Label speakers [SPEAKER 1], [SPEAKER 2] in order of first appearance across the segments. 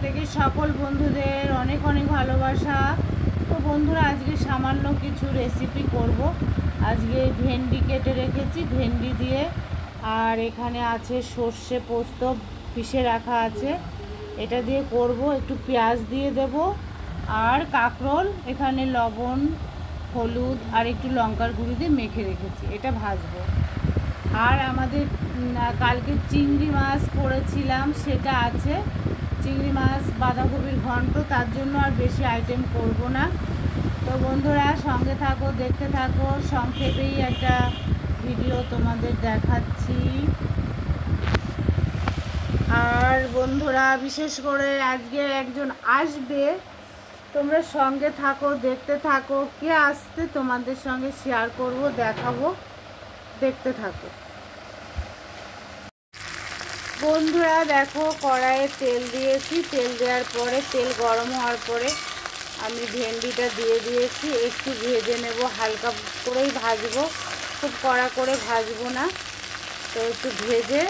[SPEAKER 1] প্রত্যেকের সকল বন্ধুদের অনেক অনেক ভালোবাসা। তো বন্ধুরা, আজকে সামান্য কিছু রেসিপি করব। আজকে ভেন্ডি কেটে রেখেছি, ভেন্ডি দিয়ে, আর এখানে আছে সর্ষে পোস্ত পিষে রাখা আছে, এটা দিয়ে করব। একটু পেঁয়াজ দিয়ে দেব, আর কাঁকরোল এখানে লবণ হলুদ আর একটু লঙ্কার গুঁড়ি দিয়ে মেখে রেখেছি, এটা ভাজবো। আর আমাদের কালকে চিংড়ি মাছ করেছিলাম, সেটা আছে। চিংড়ি মাছ বাঁধাকপির ঘন্ট, তার জন্য আর বেশি আইটেম করব না। তো বন্ধুরা, সঙ্গে থাকো, দেখতে থাকো। সংক্ষেপেই একটা ভিডিও তোমাদের দেখাচ্ছি। আর বন্ধুরা, বিশেষ করে আজকে একজন আসবে, তোমরা সঙ্গে থাকো, দেখতে থাকো। কে আসতে তোমাদের সঙ্গে শেয়ার করব, দেখাবো, দেখতে থাকো। বন্ধুরা দেখো, কড়াইয়ে তেল দিয়েছি, তেল দেওয়ার পরে তেল গরম হওয়ার পরে আমি ভেন্ডিটা দিয়ে দিয়েছি। একটু ভেজে নেব, হালকা করেই ভাজবো, খুব কড়া করে ভাজবো না। তো একটু ভেজে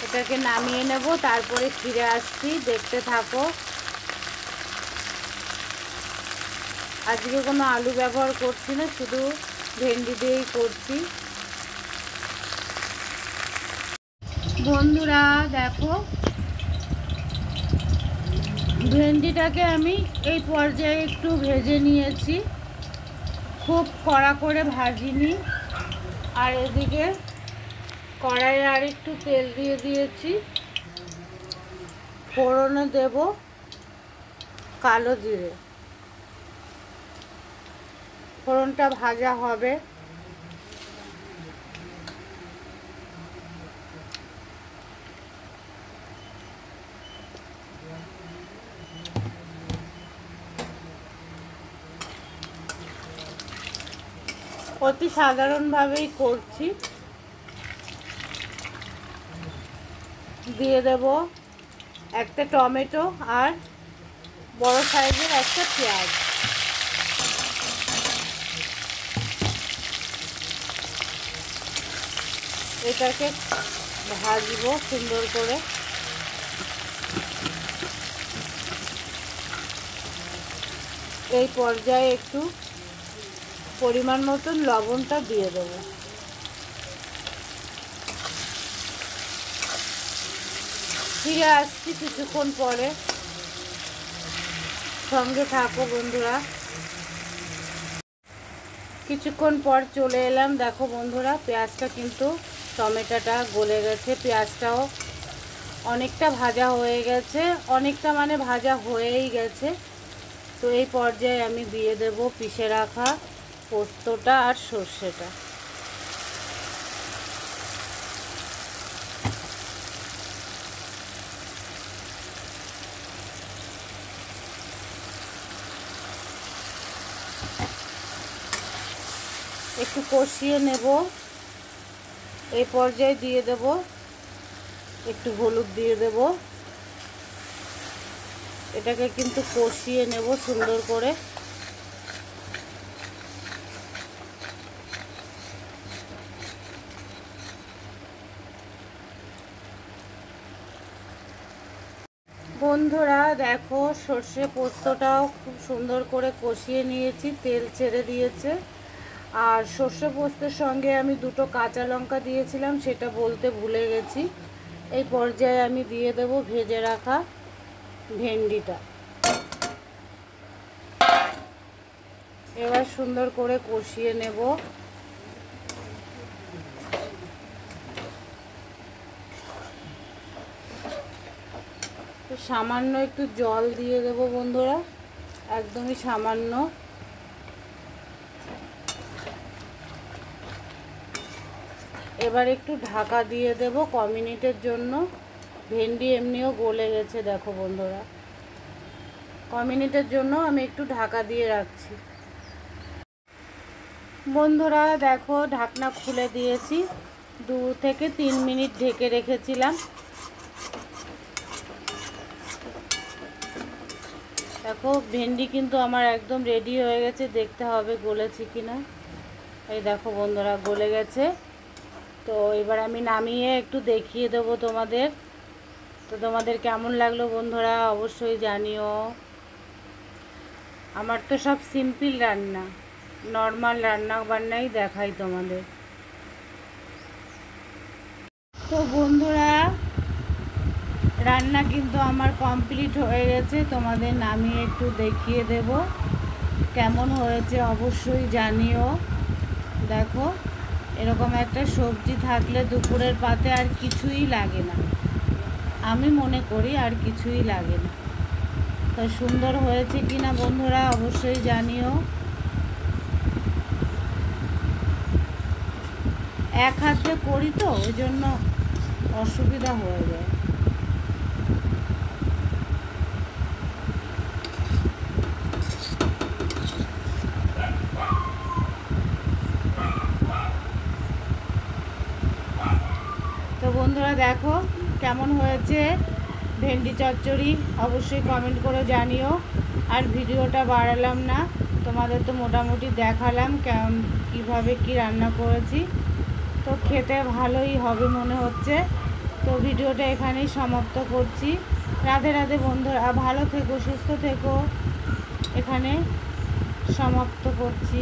[SPEAKER 1] এটাকে নামিয়ে নেব, তারপরে ফিরে আসছি, দেখতে থাকো। আজকে কোনো আলু ব্যবহার করছি না, শুধু ভেন্ডি দিয়েই করছি। বন্ধুরা দেখো, ভেন্ডিটাকে আমি এই পর্যায়ে একটু ভেজে নিয়েছি, খুব কড়া করে ভাজিনি। আর এদিকে কড়াইয়ে আর একটু তেল দিয়ে দিয়েছি, ফোড়নে দেব কালো জিরে। ফোড়নটা ভাজা হবে। অতি সাধারণভাবেই করছি। দিয়ে দেব একটা টমেটো আর বড় সাইজের একটা পেঁয়াজ। এটাকে ভাজবো সুন্দর করে। এই পর্যায়ে একটু পরিমাণ মতন লবণটা দিয়ে দেবো। ফিরে আসছি কিছুক্ষণ পরে, সঙ্গে থাকো বন্ধুরা। কিছুক্ষণ পর চলে এলাম। দেখো বন্ধুরা, পেঁয়াজটা কিন্তু, টমেটোটা গলে গেছে, পেঁয়াজটাও অনেকটা ভাজা হয়ে গেছে, অনেকটা মানে ভাজা হয়েই গেছে। তো এই পর্যায়ে আমি দিয়ে দেব পিষে রাখা পোস্তটা আর সর্ষেটা। একটু কষিয়ে নেব। এই পর্যায়ে দিয়ে দেব একটু হলুদ দিয়ে দেব। এটাকে কিন্তু কষিয়ে নেব সুন্দর করে। বন্ধুরা দেখো, সর্ষে পোস্তটাও খুব সুন্দর করে কষিয়ে নিয়েছি, তেল ছেড়ে দিয়েছে। আর সর্ষে পোস্তের সঙ্গে আমি দুটো কাঁচা লঙ্কা দিয়েছিলাম, সেটা বলতে ভুলে গেছি। এই পর্যায়ে আমি দিয়ে দেব ভেজে রাখা ভেন্ডিটা। এবার সুন্দর করে কষিয়ে নেব। সামান্য একটু জল দিয়ে দেব বন্ধুরা, একদমই সামান্য। এবার একটু ঢাকা দিয়ে দেব ক মিনিটের জন্য। ভেন্ডি এমনিও গলে গেছে, দেখো বন্ধুরা। ক মিনিটের জন্য আমি একটু ঢাকা দিয়ে রাখছি। বন্ধুরা দেখো, ঢাকনা খুলে দিয়েছি, 2 থেকে 3 মিনিট ঢেকে রেখেছিলাম। দেখো, ভেন্ডি কিন্তু আমার একদম রেডি হয়ে গেছে, দেখতে হবে গলেছে কিনা। এই দেখো বন্ধুরা, গলে গেছে। তো এবার আমি নামিয়ে একটু দেখিয়ে দেবো তোমাদের। তো তোমাদের কেমন লাগলো বন্ধুরা অবশ্যই জানিও। আমার তো সব সিম্পল রান্না, নর্মাল রান্না বান্নাই দেখাই তোমাদের। তো বন্ধুরা রান্না কিন্তু আমার কমপ্লিট হয়ে গেছে, তোমাদের নামিয়ে একটু দেখিয়ে দেব কেমন হয়েছে অবশ্যই জানিও। দেখো এরকম একটা সবজি থাকলে দুপুরের পাতে আর কিছুই লাগে না, আমি মনে করি আর কিছুই লাগে না। তো সুন্দর হয়েছে কি না বন্ধুরা অবশ্যই জানিও। এক হাতে করি তো ওই জন্য অসুবিধা হয়ে যায়। তো বন্ধুরা দেখো কেমন হয়েছে ভেন্ডি চচ্চড়ি অবশ্যই কমেন্ট করে জানিও। আর ভিডিওটা বাড়ালাম না, তোমাদের তো মোটামুটি দেখালাম কীভাবে কি রান্না করেছি। তো খেতে ভালোই হবে মনে হচ্ছে। তো ভিডিওটা এখানেই সমাপ্ত করছি। রাধে রাধে বন্ধুরা, ভালো থেকো সুস্থ থেকো, এখানে সমাপ্ত করছি।